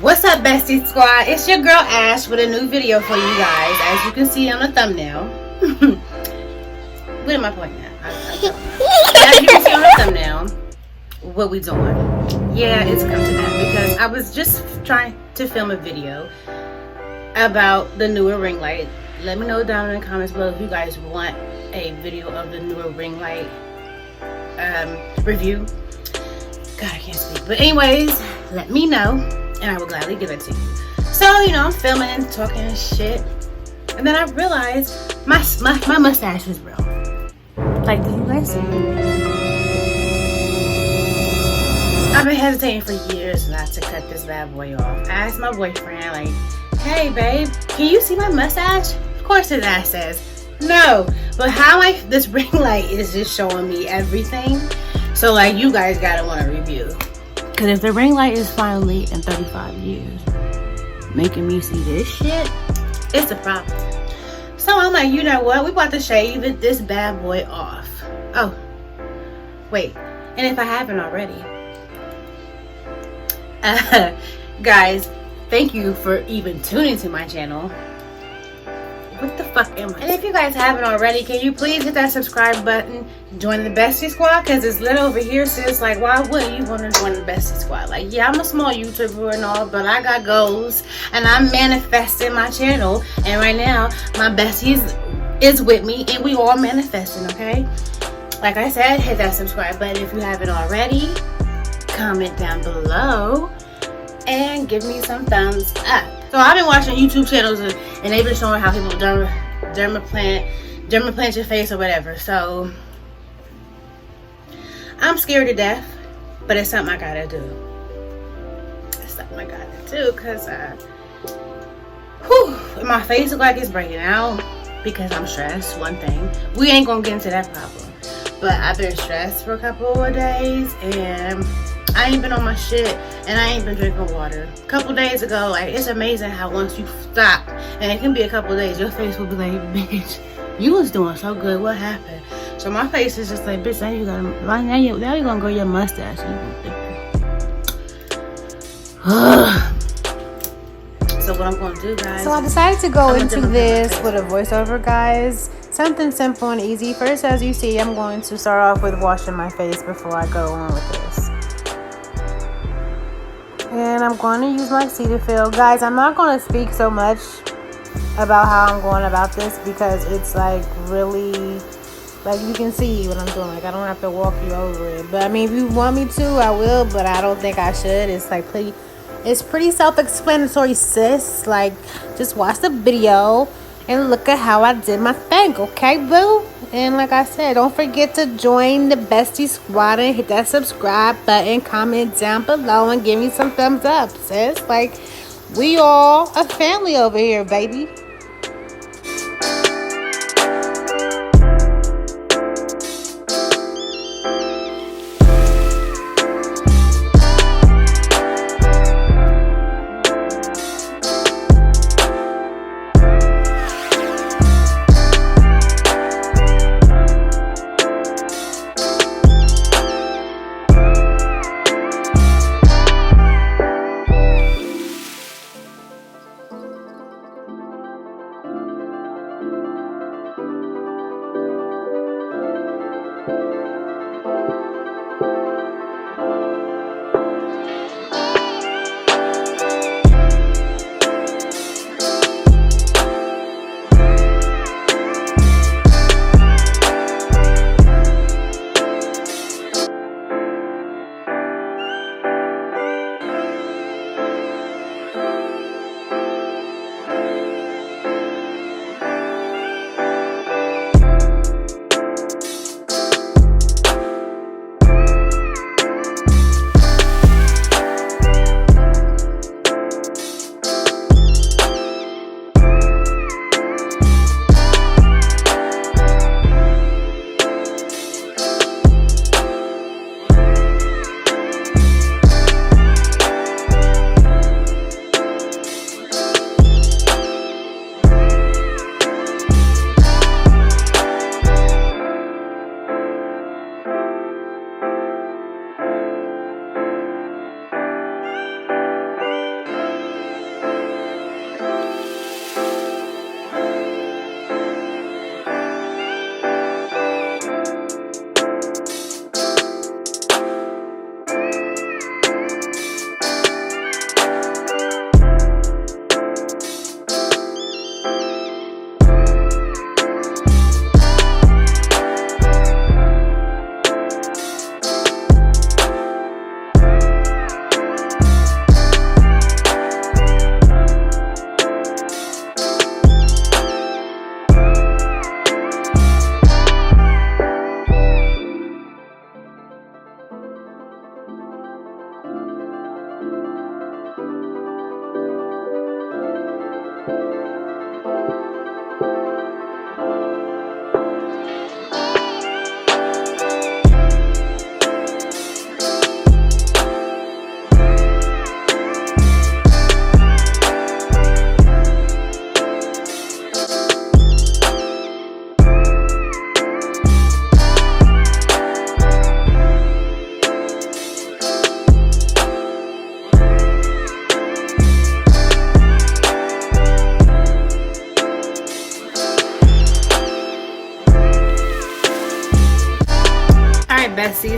What's up, Bestie Squad? It's your girl Ash with a new video for you guys. As you can see on the thumbnail. What am I pointing at? As you can see on the thumbnail, what we doing? Yeah, it's come to that because I was just trying to film a video about the newer ring light. Let me know down in the comments below if you guys want a video of the newer ring light review. God, I can't speak. But anyways, let me know and I will gladly give it to you. So, you know, I'm filming and talking and shit. And then I realized my mustache is real. Like, do you guys see it? I've been hesitating for years not to cut this bad boy off. I asked my boyfriend, like, hey babe, can you see my mustache? Of course his ass says no. But how this ring light is just showing me everything. So like, you guys gotta want to review. Cause if the ring light is finally in 35 years making me see this shit, it's a problem. So I'm like, you know what? We about to shave this bad boy off. Oh, wait. And if I haven't already, guys, thank you for even tuning to my channel. What the fuck am I? And if you guys haven't already, can you please hit that subscribe button, join the Bestie Squad, because it's lit over here, sis. Like, why wouldn't you want to join the Bestie Squad? Like, yeah, I'm a small YouTuber and all, but I got goals and I'm manifesting my channel. And right now, my besties is with me and we all manifesting, okay? Like I said, hit that subscribe button if you haven't already. Comment down below and give me some thumbs up. So I've been watching YouTube channels and they've been showing how people dermaplant your face or whatever. So I'm scared to death, but it's something I gotta do. It's something I gotta do because my face looks like it's breaking out because I'm stressed. One thing, we ain't gonna get into that problem, but I've been stressed for a couple of days and I ain't been on my shit and I ain't been drinking water. A couple days ago, like, it's amazing how once you stop, and it can be a couple days, your face will be like, bitch, you was doing so good, what happened? So my face is just like, bitch, now you gonna grow your mustache. So what I'm gonna do, guys. So I decided to go into this with a voiceover, guys. Something simple and easy. First, as you see, I'm going to start off with washing my face before I go on with this. And I'm going to use my Cetaphil. Guys, I'm not going to speak so much about how I'm going about this because it's like really, like, you can see what I'm doing. Like, I don't have to walk you over it. But I mean, if you want me to, I will, but I don't think I should. It's like it's pretty self-explanatory, sis. Like, just watch the video and look at how I did my thing, okay, boo? And like I said, don't forget to join the Bestie Squad and hit that subscribe button, comment down below, and give me some thumbs up, sis. Like, we all a family over here, baby.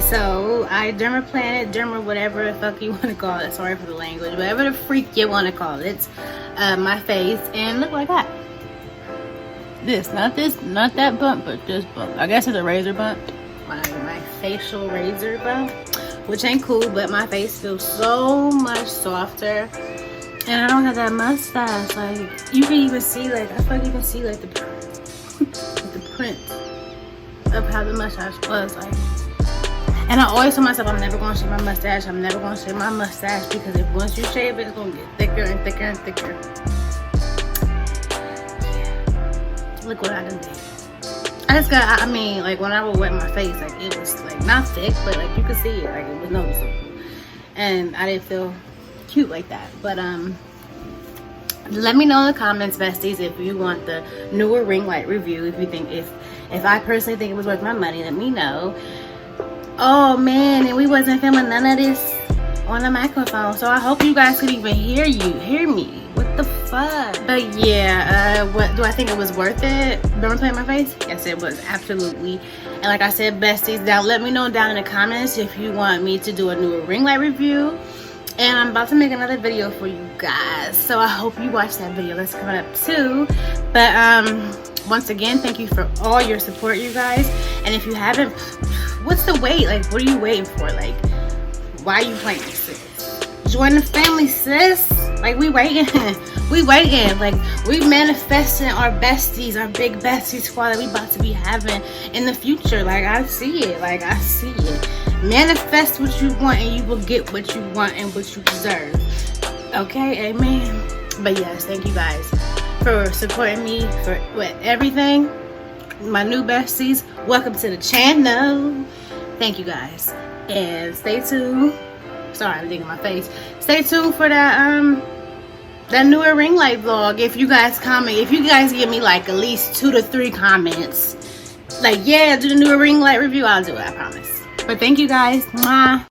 So I dermaplaned, whatever the fuck you want to call it. Sorry for the language, whatever the freak you want to call it. My face, and look like that. This, not that bump, but this bump. I guess it's a razor bump. My facial razor bump, which ain't cool, but my face feels so much softer. And I don't have that mustache. Like, you can even see, like, I feel like you can see, like, the print of how the mustache was. Like, and I always tell myself, I'm never going to shave my mustache. I'm never going to shave my mustache, because if once you shave it, it's going to get thicker and thicker and thicker. Yeah. Look what I done did. I just got, I mean, like, when I would wet my face, like, it was, like, not thick, but, like, you could see it. Like, it was noticeable. And I didn't feel cute like that. But let me know in the comments, besties, if you want the newer ring light review. If you think, if I personally think it was worth my money, let me know. Oh man, and we wasn't filming none of this on the microphone, so I hope you guys could even hear me. What the fuck? But yeah, what do I think it was worth it? Dermaplaning my face? Yes, it was, absolutely. And like I said, besties, let me know down in the comments if you want me to do a newer ring light review. And I'm about to make another video for you guys, so I hope you watch that video. That's coming up too. But once again, thank you for all your support, you guys. And if you haven't, what's the wait? Like, what are you waiting for? Like, why are you playing, sis? Join the family, sis. Like, we waiting. We waiting. Like, we manifesting our besties, our big bestie squad that we about to be having in the future. Like, I see it. Like, I see it. Manifest what you want, and you will get what you want and what you deserve. Okay, amen. But yes, thank you guys for supporting me for everything. My new besties, welcome to the channel. Thank you guys, and stay tuned. Sorry, I'm digging my face. Stay tuned for that newer ring light vlog. If you guys comment, if you guys give me like at least 2 to 3 comments, like, yeah, do the newer ring light review, I'll do it, I promise. But thank you guys. Mwah.